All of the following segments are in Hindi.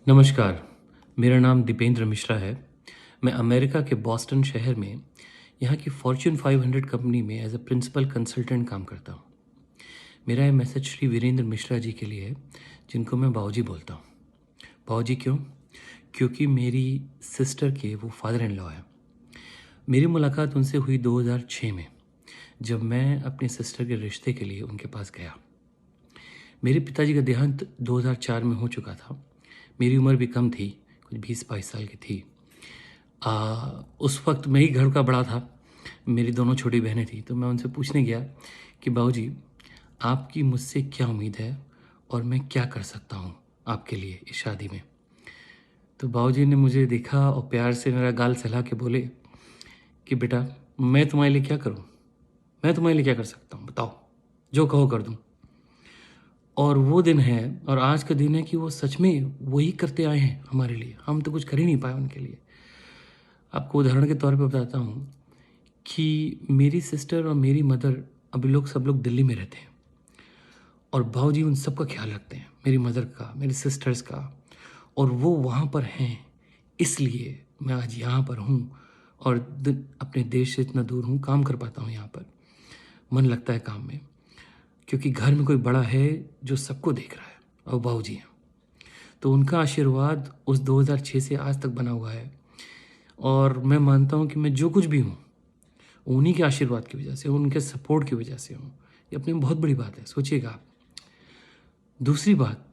नमस्कार, मेरा नाम दीपेंद्र मिश्रा है। मैं अमेरिका के बॉस्टन शहर में यहाँ की फॉर्च्यून 500 कंपनी में एज अ प्रिंसिपल कंसल्टेंट काम करता हूँ। मेरा ये मैसेज श्री वीरेंद्र मिश्रा जी के लिए है, जिनको मैं बाऊजी बोलता हूँ। बाऊजी क्यों? क्योंकि मेरी सिस्टर के वो फादर इन लॉ है। मेरी मुलाकात उनसे हुई 2006 में, जब मैं अपनी सिस्टर के रिश्ते के लिए उनके पास गया। मेरे पिताजी का देहांत 2004 में हो चुका था। मेरी उम्र भी कम थी, कुछ 20-22 साल की थी। उस वक्त मैं ही घर का बड़ा था, मेरी दोनों छोटी बहनें थीं। तो मैं उनसे पूछने गया कि बाबूजी, आपकी मुझसे क्या उम्मीद है और मैं क्या कर सकता हूँ आपके लिए इस शादी में? तो बाबूजी ने मुझे देखा और प्यार से मेरा गाल सहला के बोले कि बेटा, मैं तुम्हारे लिए क्या करूँ? मैं तुम्हारे लिए क्या कर सकता हूँ, बताओ, जो कहो कर दूँ। और वो दिन है और आज का दिन है कि वो सच में वही करते आए हैं हमारे लिए। हम तो कुछ कर ही नहीं पाए उनके लिए। आपको उदाहरण के तौर पे बताता हूँ कि मेरी सिस्टर और मेरी मदर, अभी लोग सब लोग दिल्ली में रहते हैं और बाबूजी उन सब का ख्याल रखते हैं, मेरी मदर का, मेरी सिस्टर्स का। और वो वहाँ पर हैं, इसलिए मैं आज यहाँ पर हूँ और अपने देश से इतना दूर हूँ, काम कर पाता हूँ यहाँ पर। मन लगता है काम में, क्योंकि घर में कोई बड़ा है जो सबको देख रहा है, और बाबूजी हैं। तो उनका आशीर्वाद उस 2006 से आज तक बना हुआ है। और मैं मानता हूँ कि मैं जो कुछ भी हूँ, उन्हीं के आशीर्वाद की वजह से, उनके सपोर्ट की वजह से हूँ। ये अपने में बहुत बड़ी बात है, सोचिएगा आप। दूसरी बात,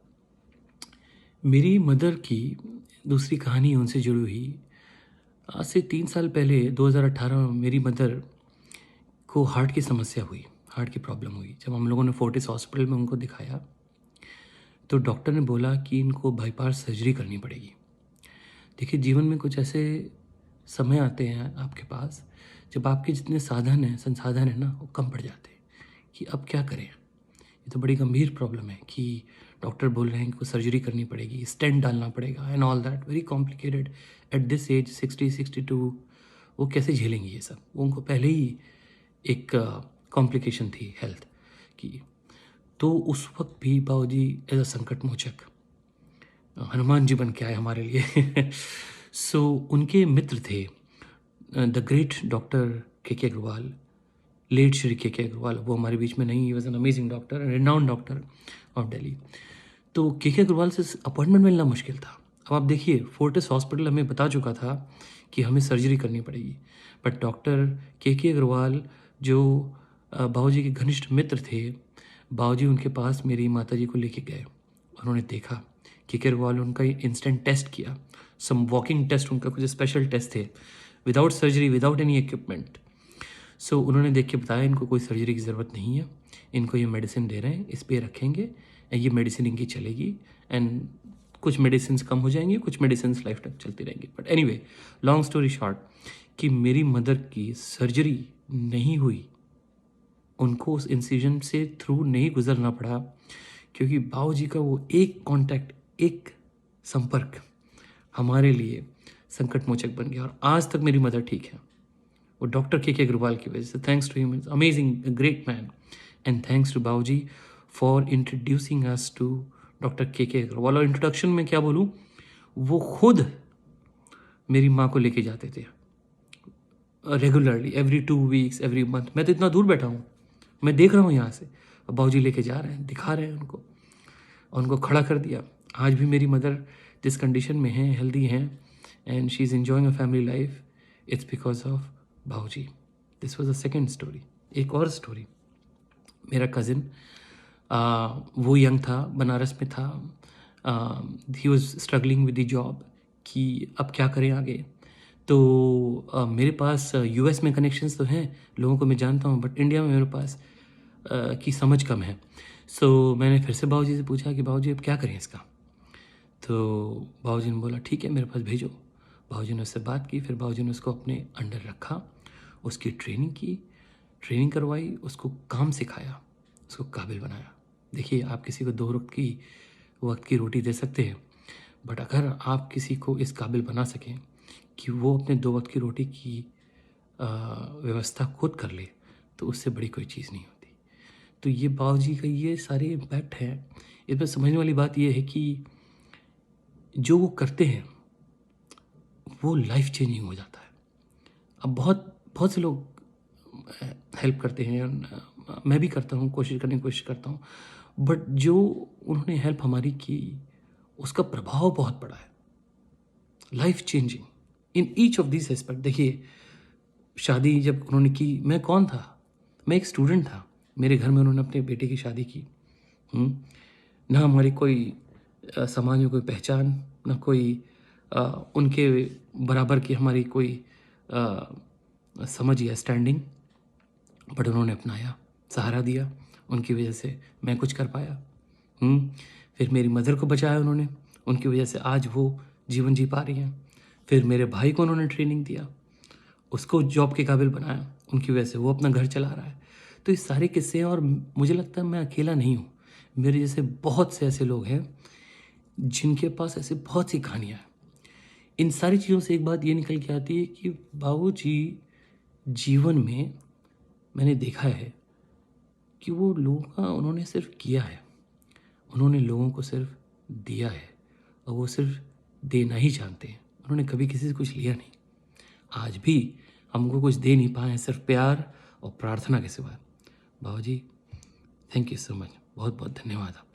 मेरी मदर की दूसरी कहानी उनसे जुड़ी हुई। आज से 3 साल पहले 2018 में मेरी मदर को हार्ट की समस्या हुई, हार्ट की प्रॉब्लम हुई। जब हम लोगों ने फोर्टिस हॉस्पिटल में उनको दिखाया, तो डॉक्टर ने बोला कि इनको बाईपास सर्जरी करनी पड़ेगी। देखिए, जीवन में कुछ ऐसे समय आते हैं आपके पास, जब आपके जितने साधन हैं, संसाधन हैं ना, वो कम पड़ जाते हैं कि अब क्या करें। ये तो बड़ी गंभीर प्रॉब्लम है कि डॉक्टर बोल रहे हैं कि सर्जरी करनी पड़ेगी, स्टेंट डालना पड़ेगा and all that, very complicated at this age 60-62। वो कैसे झेलेंगी ये सब? वो उनको पहले ही एक कॉम्प्लिकेशन थी हेल्थ की। तो उस वक्त भी बाबूजी एज अ संकट मोचक हनुमान जी बन के आए हमारे लिए। सो उनके मित्र थे the great doctor K Agarwal, late Shri के अग्रवाल। वो हमारे बीच में नहीं, he was an amazing doctor, renowned doctor of Delhi. तो के अग्रवाल से अपॉइंटमेंट मिलना मुश्किल था। अब आप देखिए, फोर्टिस हॉस्पिटल हमें बता चुका था कि हमें सर्जरी करनी पड़ेगी, बट डॉक्टर के अग्रवाल जो बाबूजी के घनिष्ठ मित्र थे, बाबूजी उनके पास मेरी माताजी को लेके गए। उन्होंने देखा, के अग्रवाल उनका इंस्टेंट टेस्ट किया, सम वॉकिंग टेस्ट, उनका कुछ स्पेशल टेस्ट थे, without surgery, without any equipment. So उन्होंने देख के बताया इनको कोई सर्जरी की ज़रूरत नहीं है, इनको ये मेडिसिन दे रहे हैं, इस पे रखेंगे, ये मेडिसिन इनकी चलेगी एंड कुछ मेडिसिन कम हो जाएंगी, कुछ मेडिसिन लाइफ तक चलती रहेंगी। But anyway, long story short, कि मेरी मदर की सर्जरी नहीं हुई, उनको उस इंसिजन से थ्रू नहीं गुजरना पड़ा, क्योंकि बाबूजी का वो एक कांटेक्ट, एक संपर्क हमारे लिए संकट मोचक बन गया। और आज तक मेरी मदर ठीक है, वो डॉक्टर के अग्रवाल की वजह से। Thanks to him, amazing, great man, and thanks to Babuji for introducing us to doctor K Agarwal. और इंट्रोडक्शन में क्या बोलूँ, वो खुद मेरी माँ को लेके जाते थे regularly, every 2 weeks, every month. मैं तो इतना दूर बैठा हूँ, मैं देख रहा हूँ यहाँ से, और बाबूजी लेके जा रहे हैं, दिखा रहे हैं उनको, और उनको खड़ा कर दिया। आज भी मेरी मदर जिस कंडीशन में है, हेल्दी हैं, and she is enjoying a family life, it's because of Babuji. This was a second story. एक और स्टोरी, मेरा कज़िन, वो यंग था, बनारस में था, he was struggling with the job कि अब क्या करें आगे। तो मेरे पास यूएस में कनेक्शंस तो हैं, लोगों को मैं जानता हूँ, बट इंडिया में मेरे पास की समझ कम है। सो मैंने फिर से बाबूजी से पूछा कि बाबूजी अब क्या करें इसका। तो बाबूजी ने बोला ठीक है, मेरे पास भेजो। बाबूजी ने उससे बात की, फिर बाबूजी ने उसको अपने अंडर रखा, उसकी ट्रेनिंग की, ट्रेनिंग करवाई, उसको काम सिखाया, उसको काबिल बनाया। देखिए, आप किसी को 2 वक्त की रोटी दे सकते हैं, बट अगर आप किसी को इस काबिल बना सकें कि वो अपने 2 वक्त की रोटी की व्यवस्था खुद कर ले, तो उससे बड़ी कोई चीज़ नहीं होती। तो ये बाबूजी का ये सारे इम्पैक्ट हैं। इसमें समझने वाली बात ये है कि जो वो करते हैं वो लाइफ चेंजिंग हो जाता है। अब बहुत बहुत से लोग हेल्प करते हैं, मैं भी करता हूँ, कोशिश करने की कोशिश करता हूँ, बट जो उन्होंने हेल्प हमारी की उसका प्रभाव बहुत बड़ा है, life changing in each of this aspect. देखिए, शादी जब उन्होंने की, मैं कौन था? मैं एक स्टूडेंट था। मेरे घर में उन्होंने अपने बेटे की शादी की। ना हमारी कोई समाज में कोई पहचान, ना कोई उनके बराबर की हमारी कोई समझ या स्टैंडिंग, बट उन्होंने अपनाया, सहारा दिया, उनकी वजह से मैं कुछ कर पाया। फिर मेरी मदर को बचाया उन्होंने, उनकी वजह से आज वो जीवन जी पा रही हैं। फिर मेरे भाई को उन्होंने ट्रेनिंग दिया, उसको जॉब के काबिल बनाया, उनकी वजह से वो अपना घर चला रहा है। तो ये सारे किस्से हैं और मुझे लगता है मैं अकेला नहीं हूँ, मेरे जैसे बहुत से ऐसे लोग हैं जिनके पास ऐसे बहुत सी कहानियाँ हैं। इन सारी चीज़ों से एक बात ये निकल के आती है कि बाबूजी जीवन में मैंने देखा है कि वो लोगों का उन्होंने सिर्फ किया है, उन्होंने लोगों को सिर्फ दिया है और वो सिर्फ देना ही जानते हैं, उन्होंने कभी किसी से कुछ लिया नहीं। आज भी हमको कुछ दे नहीं पाए हैं, सिर्फ प्यार और प्रार्थना के सिवा। बाबूजी, थैंक यू सो मच, बहुत बहुत धन्यवाद।